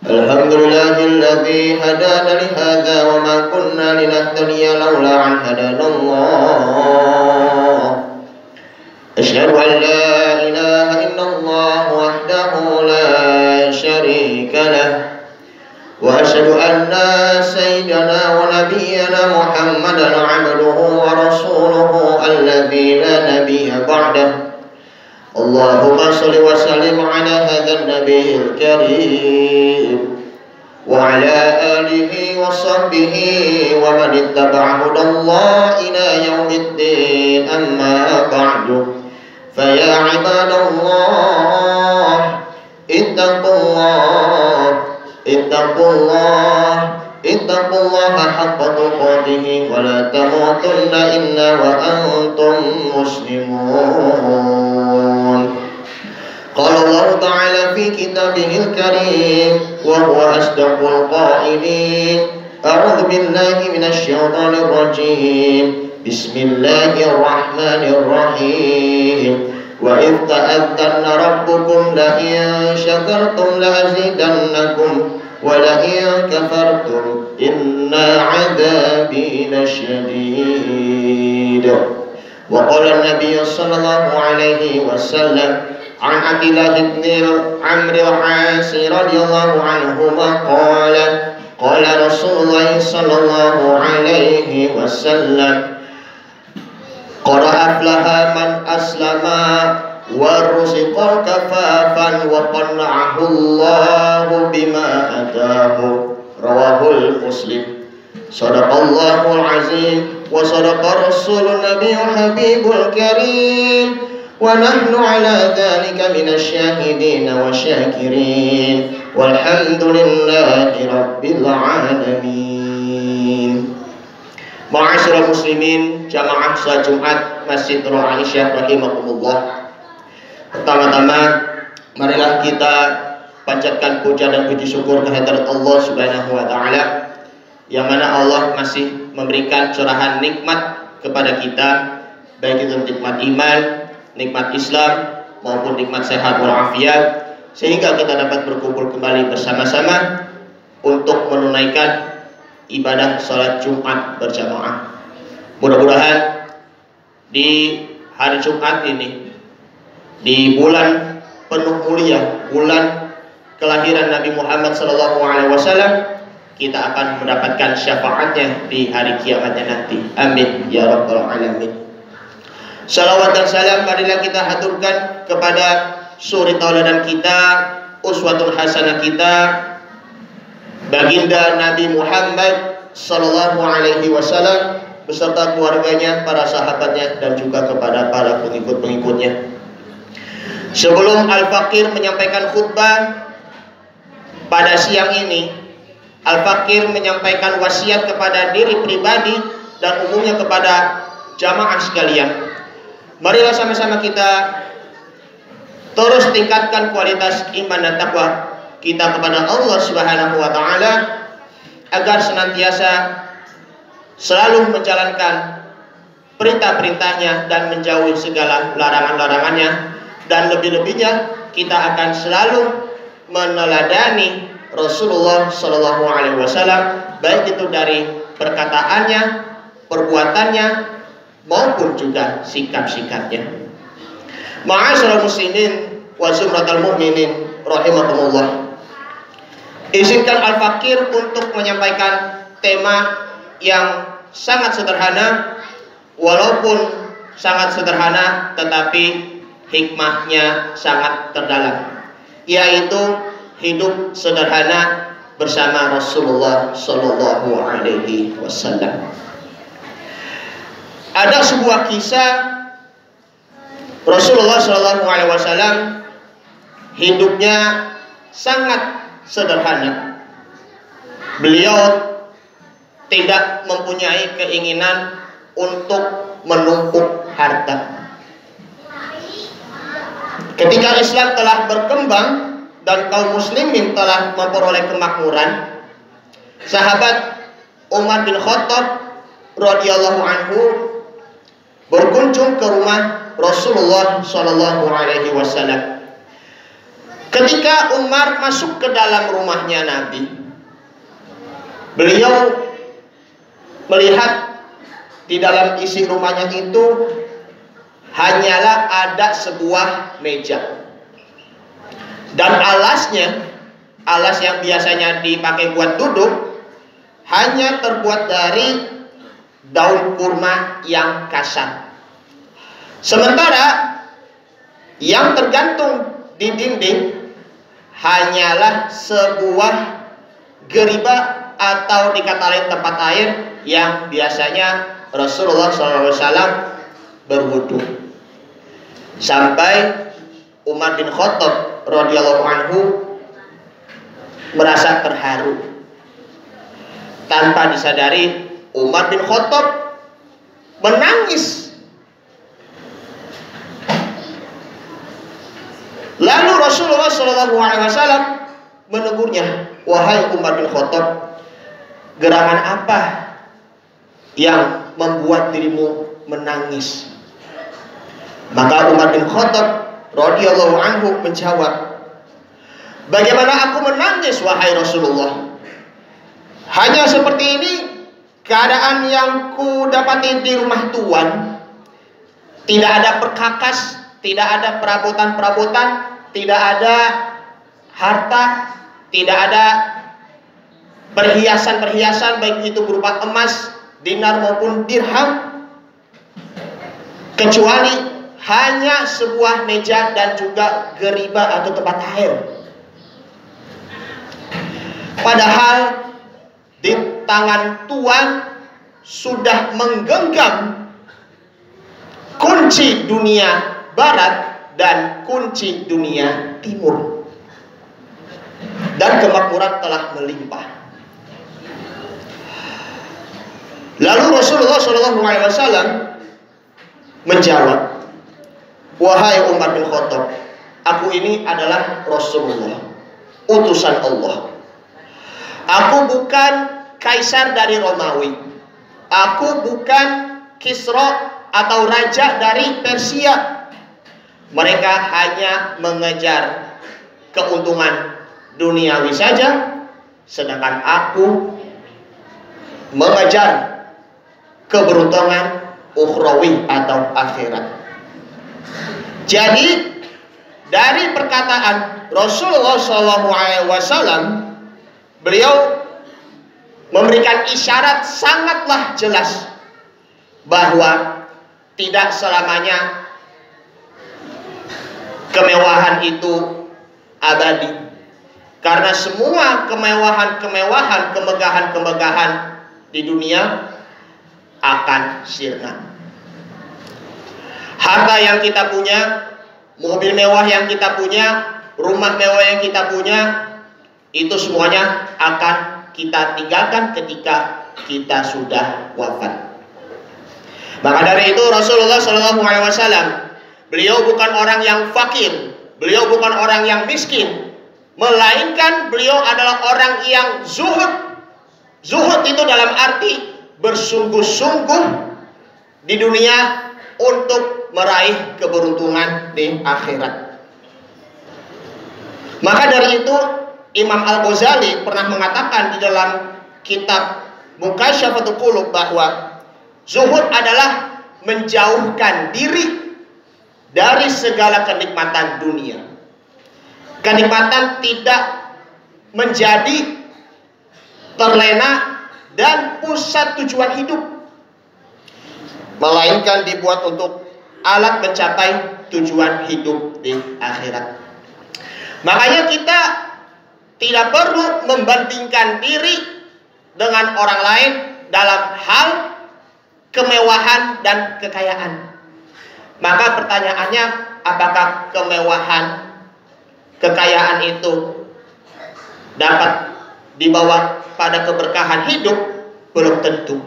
الحمد لله الذي هدانا لهذا وما كنا لنهتدي لولا أن هدانا الله أشهد أن لا إله إلا الله وحده لا شريك له وأشهد أن سيدنا ونبينا محمدا عبده ورسوله الذي لا نبي بعده اللهم صل وسلم على هذا النبي الكريم وعلى آله وصحبه ومن اتبع هدى الله إلى يوم الدين أما بعد فيا عباد الله اتقوا الله حق تقاته ولا تموتن إلا وأنتم مسلمون. قال الله تعالى في كتابه الكريم وهو أصدق القائلين أعوذ بالله من الشيطان الرجيم بسم الله الرحمن الرحيم وإذ تأذن ربكم لئن شكرتم لأزيدنكم ولئن كفرتم إن عذابي لشديد. وقال النبي صلى الله عليه وسلم عن عبد الله بن عمرو العاص رضي الله عنهما قال رسول الله صلى الله عليه وسلم قد أفلح من أسلم ورزق كفافا وقنعه الله بما أتاه رواه المسلم. صدق الله العظيم وصدق رسول النبي حبيب الكريم ونحن على ذلك من الشاهدين والشاكرين والحمد لله رب العالمين. Ma'asyiral muslimin jamaah salat Jumat Masjid Nur Aisyah rahimakumullah. Pertama-tama marilah kita panjatkan puja dan puji syukur kehadirat Allah Subhanahu wa taala yang mana Allah masih memberikan curahan nikmat kepada kita, baik itu nikmat iman, nikmat Islam maupun nikmat sehat walafiat, sehingga kita dapat berkumpul kembali bersama-sama untuk menunaikan ibadah salat Jumat berjamaah. Mudah-mudahan di hari Jumat ini, di bulan penuh mulia, bulan kelahiran Nabi Muhammad SAW, kita akan mendapatkan syafaatnya di hari kiamatnya nanti. Amin ya rabbal alamin. Salawat dan salam marilah kita haturkan kepada suri tauladan kita, uswatun hasanah kita, baginda Nabi Muhammad sallallahu alaihi wasallam beserta keluarganya, para sahabatnya dan juga kepada para pengikut-pengikutnya. Sebelum Al-Fakir menyampaikan khutbah pada siang ini, Al-Fakir menyampaikan wasiat kepada diri pribadi dan umumnya kepada jamaah sekalian. Marilah sama-sama kita terus tingkatkan kualitas iman dan takwa kita kepada Allah Subhanahu wa taala agar senantiasa selalu menjalankan perintah-perintahnya dan menjauhi segala larangan-larangannya, dan lebih-lebihnya kita akan selalu meneladani Rasulullah Shallallahu Alaihi Wasallam, baik itu dari perkataannya, perbuatannya maupun juga sikap-sikapnya. Ma'asyiral muslimin wa zumratal mu'minin rahimakumullah. Izinkan Al-Fakir untuk menyampaikan tema yang sangat sederhana, walaupun sangat sederhana tetapi hikmahnya sangat terdalam, yaitu hidup sederhana bersama Rasulullah Sallallahu Alaihi Wasallam. Ada sebuah kisah Rasulullah Sallallahu Alaihi Wasallam hidupnya sangat sederhana. Beliau tidak mempunyai keinginan untuk menumpuk harta. Ketika Islam telah berkembang dan kaum muslimin telah memperoleh kemakmuran, sahabat Umar bin Khattab radhiyallahu anhu berkunjung ke rumah Rasulullah sallallahu alaihi wasallam. Ketika Umar masuk ke dalam rumahnya Nabi, beliau melihat di dalam isi rumahnya itu hanyalah ada sebuah meja. Dan alasnya, alas yang biasanya dipakai buat duduk, hanya terbuat dari daun kurma yang kasar. Sementara yang tergantung di dinding hanyalah sebuah geriba atau dikata lain tempat air yang biasanya Rasulullah SAW berwudu. Sampai Umar bin Khattab radhiyallahu anhu merasa terharu. Tanpa disadari, Umar bin Khattab menangis. Lalu Rasulullah SAW menegurnya, wahai Umar bin Khattab, gerangan apa yang membuat dirimu menangis? Maka Umar bin Khattab radhiyallahu anhu menjawab, bagaimana aku menangis wahai Rasulullah? Hanya seperti ini keadaan yang ku dapati di rumah Tuan. Tidak ada perkakas, tidak ada perabotan-perabotan, tidak ada harta, tidak ada perhiasan-perhiasan, baik itu berupa emas, dinar maupun dirham, kecuali hanya sebuah meja dan juga geriba atau tempat air. Padahal di tangan Tuan sudah menggenggam kunci dunia barat dan kunci dunia timur, dan kemakmuran telah melimpah. Lalu Rasulullah SAW menjawab, wahai Umar bin Khattab, aku ini adalah Rasulullah, utusan Allah. Aku bukan kaisar dari Romawi. Aku bukan Kisra atau raja dari Persia. Mereka hanya mengejar keuntungan duniawi saja, sedangkan aku mengejar keberuntungan ukhrawi atau akhirat. Jadi dari perkataan Rasulullah SAW, beliau memberikan isyarat sangatlah jelas bahwa tidak selamanya kemewahan itu abadi. Karena semua kemewahan-kemewahan, kemegahan-kemegahan di dunia akan sirna. Harta yang kita punya, mobil mewah yang kita punya, rumah mewah yang kita punya, itu semuanya akan kita tinggalkan ketika kita sudah wafat. Maka dari itu Rasulullah SAW, beliau bukan orang yang fakir, beliau bukan orang yang miskin, melainkan beliau adalah orang yang zuhud. Zuhud itu dalam arti bersungguh-sungguh di dunia untuk meraih keberuntungan di akhirat. Maka dari itu Imam Al-Ghazali pernah mengatakan di dalam kitab Mukasyyafatul Qulub bahwa zuhud adalah menjauhkan diri dari segala kenikmatan dunia. Kenikmatan tidak menjadi terlena dan pusat tujuan hidup, melainkan dibuat untuk alat mencapai tujuan hidup di akhirat. Makanya kita tidak perlu membandingkan diri dengan orang lain dalam hal kemewahan dan kekayaan. Maka pertanyaannya, apakah kemewahan, kekayaan itu dapat dibawa pada keberkahan hidup? Belum tentu.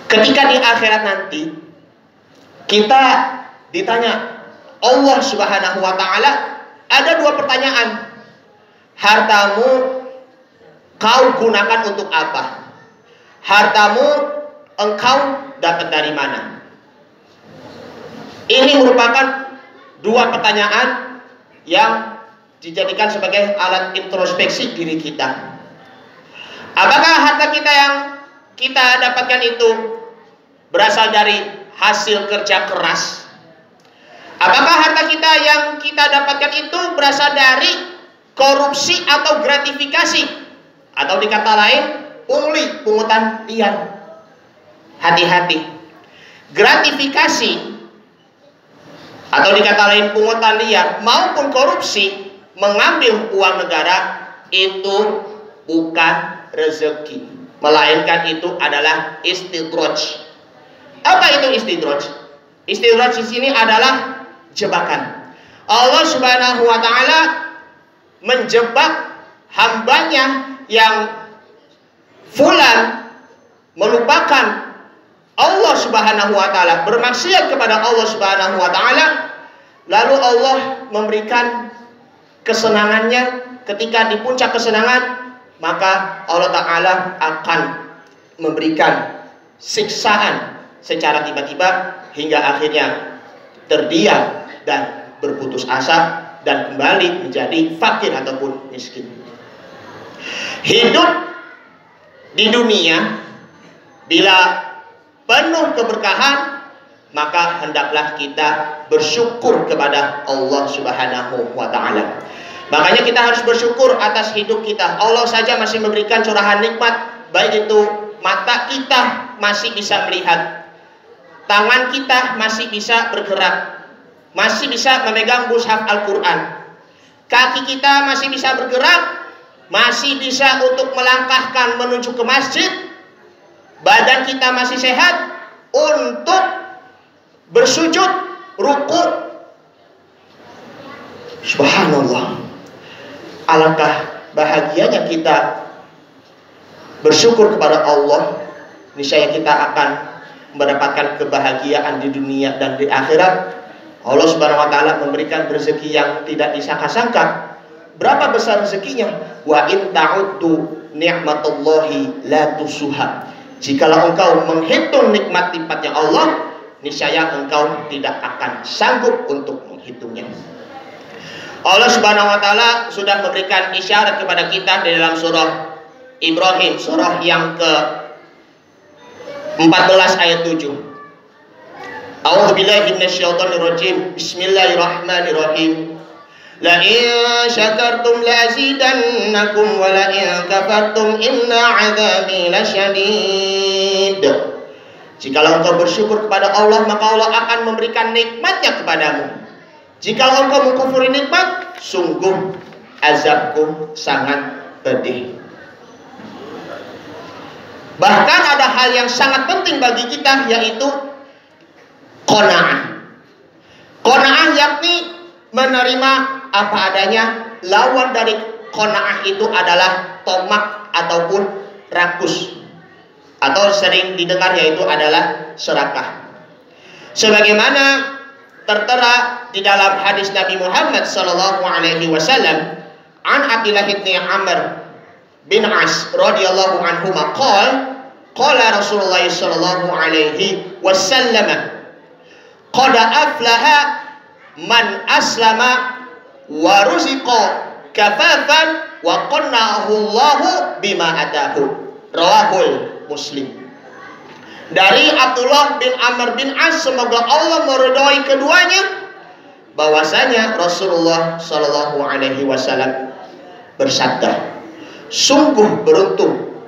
Ketika di akhirat nanti kita ditanya Allah Subhanahu wa taala, ada dua pertanyaan. Hartamu kau gunakan untuk apa? Hartamu engkau dapat dari mana? Ini merupakan dua pertanyaan yang dijadikan sebagai alat introspeksi diri kita. Apakah harta kita yang kita dapatkan itu berasal dari hasil kerja keras? Apakah harta kita yang kita dapatkan itu berasal dari korupsi atau gratifikasi? Atau dikata lain, pungli, pungutan liar. Hati-hati. Gratifikasi atau dikata lain pungutan liar maupun korupsi, mengambil uang negara, itu bukan rezeki, melainkan itu adalah istidraj. Apa itu istidraj? Istidraj di sini adalah jebakan. Allah Subhanahu wa taala menjebak hambanya yang fulan melupakan Allah Subhanahu wa taala, bermaksiat kepada Allah Subhanahu wa taala, lalu Allah memberikan kesenangannya. Ketika di puncak kesenangan, maka Allah taala akan memberikan siksaan secara tiba-tiba hingga akhirnya terdiam dan berputus asa dan kembali menjadi fakir ataupun miskin. Hidup di dunia bila penuh keberkahan, maka hendaklah kita bersyukur kepada Allah Subhanahu wa taala. Makanya kita harus bersyukur atas hidup kita. Allah saja masih memberikan curahan nikmat, baik itu mata kita masih bisa melihat, tangan kita masih bisa bergerak, masih bisa memegang mushaf Al-Quran, kaki kita masih bisa bergerak, masih bisa untuk melangkahkan menuju ke masjid, badan kita masih sehat untuk bersujud, ruku. Subhanallah. Alangkah bahagianya kita bersyukur kepada Allah. Niscaya kita akan mendapatkan kebahagiaan di dunia dan di akhirat. Allah Subhanahu wa taala memberikan rezeki yang tidak disangka-sangka. Berapa besar rezekinya? Wa in ta'uddu ni'matallahi la tusuha. Jikalau engkau menghitung nikmat-nikmatnya Allah, niscaya engkau tidak akan sanggup untuk menghitungnya. Allah Subhanahu wa taala sudah memberikan isyarat kepada kita di dalam surah Ibrahim, surah yang ke-14 ayat 7. A'udzubillahi minasyaitonirrajim. Bismillahirrahmanirrahim. La in syakartum la azidannakum wa la in kafartum inna 'adzabi lasyadid. Jikalau engkau bersyukur kepada Allah, maka Allah akan memberikan nikmatnya kepadamu. Jikalau engkau mengkufuri nikmat, sungguh azabku sangat pedih. Bahkan ada hal yang sangat penting bagi kita, yaitu qanaah. Qanaah yakni menerima apa adanya. Lawan dari qanaah itu adalah tomak ataupun rakus, atau sering didengar yaitu adalah serakah. Sebagaimana tertera di dalam hadis Nabi Muhammad sallallahu alaihi wasallam, an Abdullah bin Amr bin As radhiyallahu anhu qala Rasulullah sallallahu alaihi wasallam, qad aflaha man aslama wa ruziqa kafafan wa qanna'ahu Allahu bima atahu. Rawahul Muslim. Dari Abdullah bin Amr bin As, semoga Allah meridhai keduanya, bahwasanya Rasulullah sallallahu alaihi wasallam bersabda, sungguh beruntung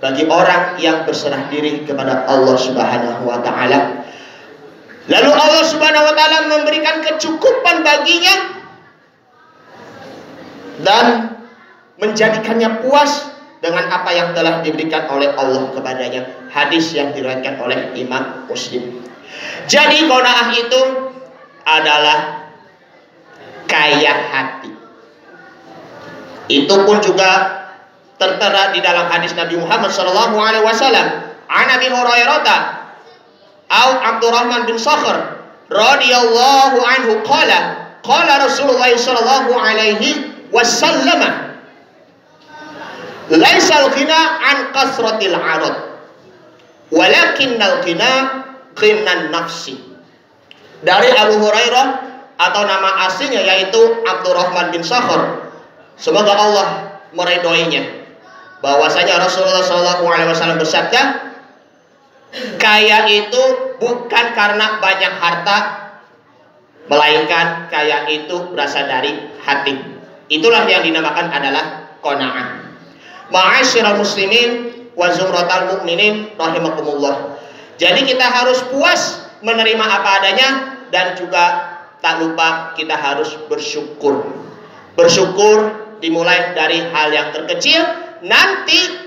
bagi orang yang berserah diri kepada Allah Subhanahu wa taala, lalu Allah Subhanahu wa taala memberikan kecukupan baginya dan menjadikannya puas dengan apa yang telah diberikan oleh Allah kepadanya. Hadis yang diriwayatkan oleh Imam Muslim. Jadi qanaah itu adalah kaya hati. Itu pun juga tertera di dalam hadis Nabi Muhammad sallallahu alaihi wasallam. An Abi Hurairah au Abdurrahman bin Sakhr radhiyallahu anhu qala Rasulullah sallallahu alaihi wasallam, laisal ghina an kasratil arad walakinnal ghina ghinan nafsi. Dari Abu Hurairah, atau nama aslinya yaitu Abdurrahman bin Sakhar. Semoga Allah meridhoinya. Bahwasanya Rasulullah SAW bersabda, kaya itu bukan karena banyak harta, melainkan kaya itu berasal dari hati. Itulah yang dinamakan adalah qanaah. Ma'asyiral muslimin wa zumratal mu'minin rahimakumullah. Jadi kita harus puas menerima apa adanya, dan juga tak lupa kita harus bersyukur. Bersyukur dimulai dari hal yang terkecil. Nanti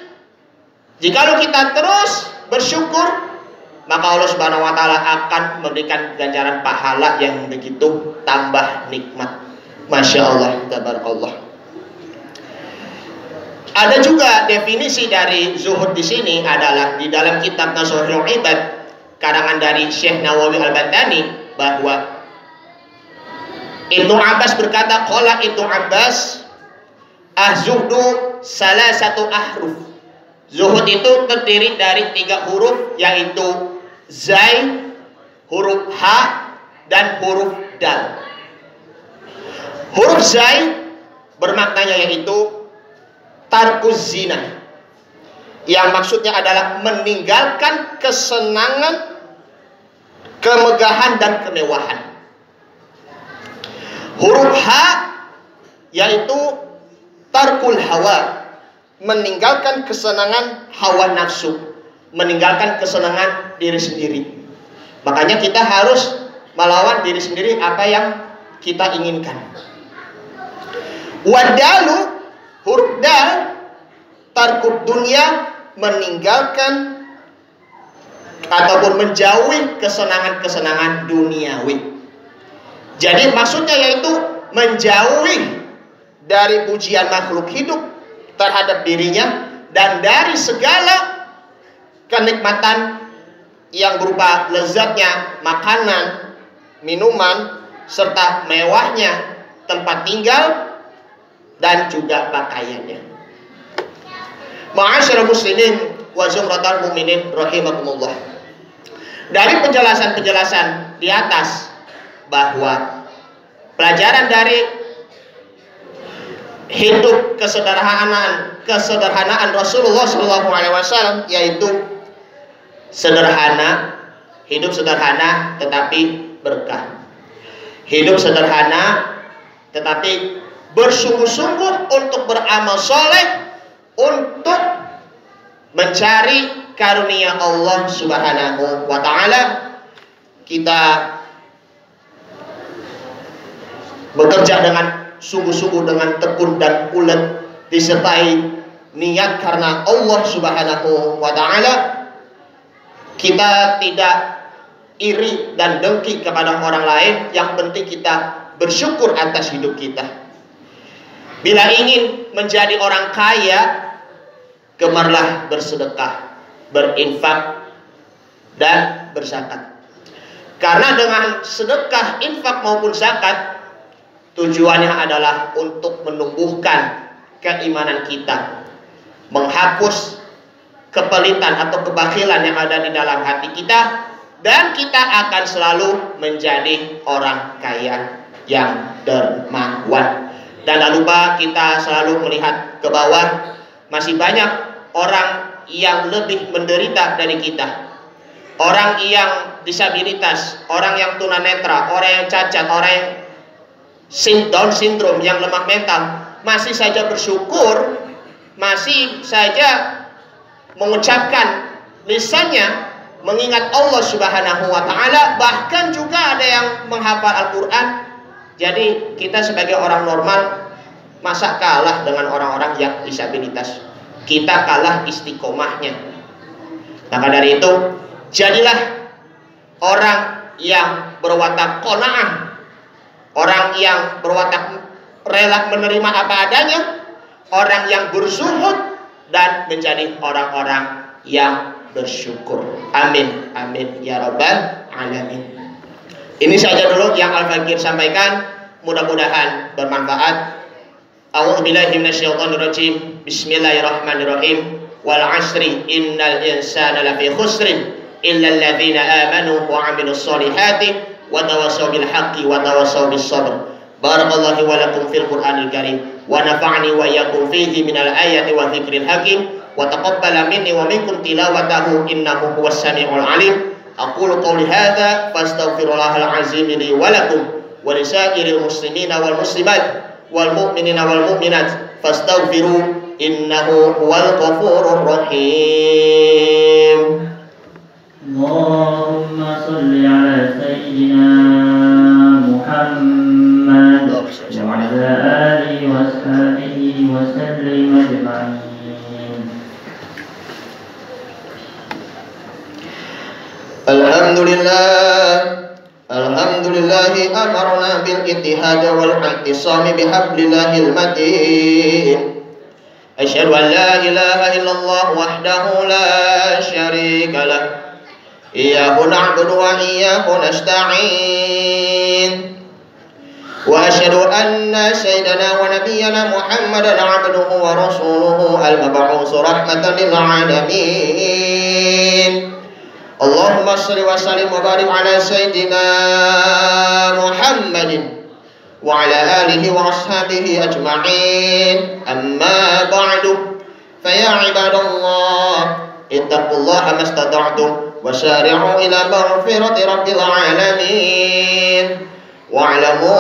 jikalau kita terus bersyukur, maka Allah Subhanahu wa taala akan memberikan ganjaran pahala yang begitu tambah nikmat. Masya Allah, tabarakallah. Ada juga definisi dari zuhud di sini adalah di dalam kitab Nasuhul Ibad karangan dari Syekh Nawawi Al-Bantani, bahwa Ibnu Abbas berkata, qala Ibnu Abbas, az-zuhdu salasatu ahruf. Zuhud itu terdiri dari 3 huruf, yaitu zai, huruf ha, dan huruf dal. Huruf zai bermaknanya yaitu tarkuz zina, yang maksudnya adalah meninggalkan kesenangan, kemegahan, dan kemewahan. Huruf ha yaitu tarkul hawa, meninggalkan kesenangan hawa nafsu, meninggalkan kesenangan diri sendiri. Makanya kita harus melawan diri sendiri apa yang kita inginkan. Wadalu, huruf dal, tarkud dunia, meninggalkan ataupun menjauhi kesenangan-kesenangan duniawi. Jadi maksudnya yaitu menjauhi dari pujian makhluk hidup terhadap dirinya, dan dari segala kenikmatan yang berupa lezatnya makanan, minuman, serta mewahnya tempat tinggal dan juga pakaiannya. Ma'asyiral muslimin wa zumratal mu'minin rahimakumullah. Dari penjelasan-penjelasan di atas, bahwa pelajaran dari hidup kesederhanaan Rasulullah SAW yaitu sederhana, hidup sederhana tetapi berkah. Hidup sederhana tetapi bersungguh-sungguh untuk beramal soleh, untuk mencari karunia Allah Subhanahu wa ta'ala. Kita bekerja dengan sungguh-sungguh, dengan tekun dan ulet, disertai niat karena Allah Subhanahu wa ta'ala. Kita tidak iri dan dengki kepada orang lain. Yang penting kita bersyukur atas hidup kita. Bila ingin menjadi orang kaya, gemarlah bersedekah, berinfak, dan berzakat. Karena dengan sedekah, infak maupun zakat, tujuannya adalah untuk menumbuhkan keimanan kita, menghapus kepelitan atau kebakilan yang ada di dalam hati kita, dan kita akan selalu menjadi orang kaya yang dermawan. Dan tak lupa kita selalu melihat ke bawah, masih banyak orang yang lebih menderita dari kita. Orang yang disabilitas, orang yang tunanetra, orang yang cacat, orang yang Down syndrome, yang lemah mental, masih saja bersyukur, masih saja mengucapkan lisannya mengingat Allah Subhanahu wa ta'ala. Bahkan juga ada yang menghafal Al-Quran. Jadi kita sebagai orang normal, masa kalah dengan orang-orang yang disabilitas? Kita kalah istiqomahnya. Maka dari itu, jadilah orang yang berwatak qanaah, orang yang berwatak rela menerima apa adanya, orang yang berzuhud, dan menjadi orang-orang yang bersyukur. Amin, amin ya rabbal alamin. Ini saja dulu yang Al-Fakir sampaikan, mudah-mudahan bermanfaat. A'udzubillahi minasyaitonirrajim. Bismillahirrahmanirrahim. Wal 'asri innal insana lafi khusrin illa alladzina amanu wa 'amilus solihati wa tawassaw bil haqqi wa tawassaw bis sabr. Barakallahu wa lakum fil Qur'anil Karim wa nafa'ani wa iyyakum fihi minal ayati wa dzikril hakim wa taqabbala minni wa minkum tilawatahu innahu huwas samiul alim. Aqulu qawli hadza fastaghfirullahal azim li wa lakum wa lisairil muslimina wal muslimat wal mu'minina wal mu'minat fastaghfiru innahu huwal ghafurur rahim. Allahumma shalli ala sayyidina Muhammad wa ala alihi wa sahbihi wa sallim ajma'in. Alhamdulillahi amarna bil ittihad wal i'tisam bihablillahil matin. Asyhadu an la ilaha illallah wahdahu la syarika lah. Iyyahu na'budu wa iyyahu nasta'in. Wa asyhadu anna sayyidana wa nabiyyana Muhammadan 'abduhu wa rasuluhu al-mab'uts rahmatan lil 'alamin. Allahumma shalli wa sallim wa barik ala sayyidina Muhammadin wa ala alihi wa ashabihi ajma'in. Amma ba'du, fa ya ibadallah ittaqullaha mastata'tum wa sari'u ila maghfirati rabbil alamin. Wa'lamu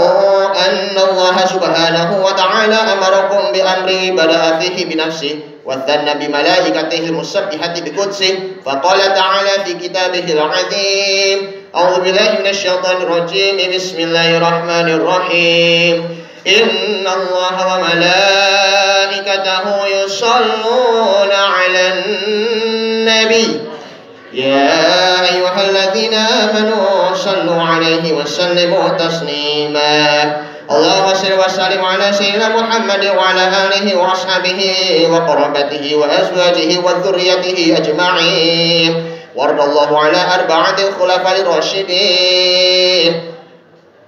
anna Allah subhanahu wa ta'ala amarakum bi amri bada'a fihi bi nafsihi wa thanna bi malaikatihi musabbihati bi qudsihi fa qala ta'ala fi kitabihil 'azim. A'udzu billahi minasy syaithanir rajim. Bismillahirrahmanirrahim. Inna Allah wa malaikatahu yusholluna 'alan nabi. Ya ayyuhalladzina amanu sallu 'alaihi wa sallimu taslima. Allahumma shalli wa sallim ala sayyidina Muhammad wa ala alihi wa ashabihi wa qarabatihi wa azwajihi wa dhurriyyatihi ajma'in. Waradallahu ala arba'atil khulafa'ir rasyidin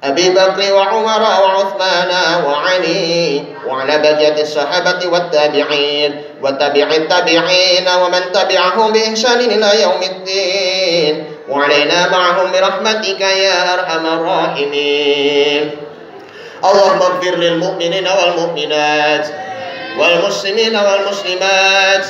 Abi Bakr wa Umar wa Uthman wa Ali wa ala baqiyati sahabati wat tabi'in wa tabi'it tabi'in wa man tabi'ahum bi ihsanin ila yaumiddin wa alaina ma'ahum bi rahmatika ya arhamar rahimin. Allahumma ighfir lil mu'minina wal mu'minat wal muslimina wal muslimat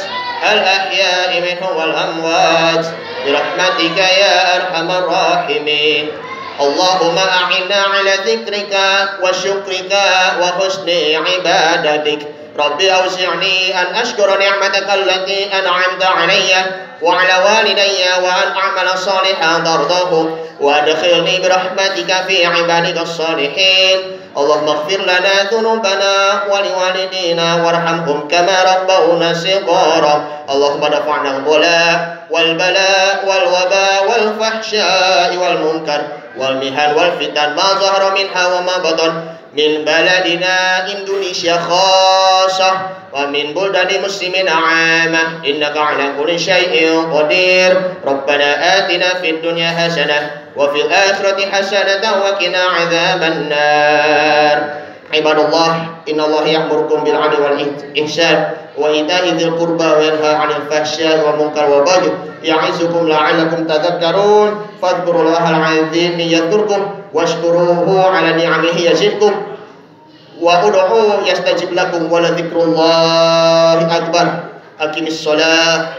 al ahya'i minhum wal amwat bi rahmatika ya arhamar rahimin. Allahumma a'inna ala dzikrika wa syukrika wa husni ibadatik. Rabbi awzi'ni an ashkura ni'mataka allati an'amta 'alayya wa 'ala walidayya wa an a'mala salihan tardahu wa adkhilni bi rahmatika fi 'ibadika as-salihin. Allahumma ighfir lana dhunubana wa liwalidina warhamhum kama rabbawna shighara. Allahumma dafa'na al-bala wal bala wal waba wal fahsya'i wal munkar wal mihan wal fitan ma zahara minha wa ma batan min baladina Indonesia khassah wa min buldani muslimin 'amah innaka 'ala kulli syai'in qadir. Rabbana atina fid dunya hasanah wa fil akhirati hasanatan wa qina 'adzaban nar. Ibadallah, innallaha ya'murukum bil 'adli wal ihsan wa ita'i dzil qurba wa yanha 'anil fahsya'i wal munkar wal baghi ya'izukum la'allakum tadhakkarun. Fadhkurullahal 'azim yadhkurkum washkuruhu 'ala ni'amihi yazidkum wa ud'uhu yastajib lakum wa la dzikrullahi akbar. Aqimis shalah.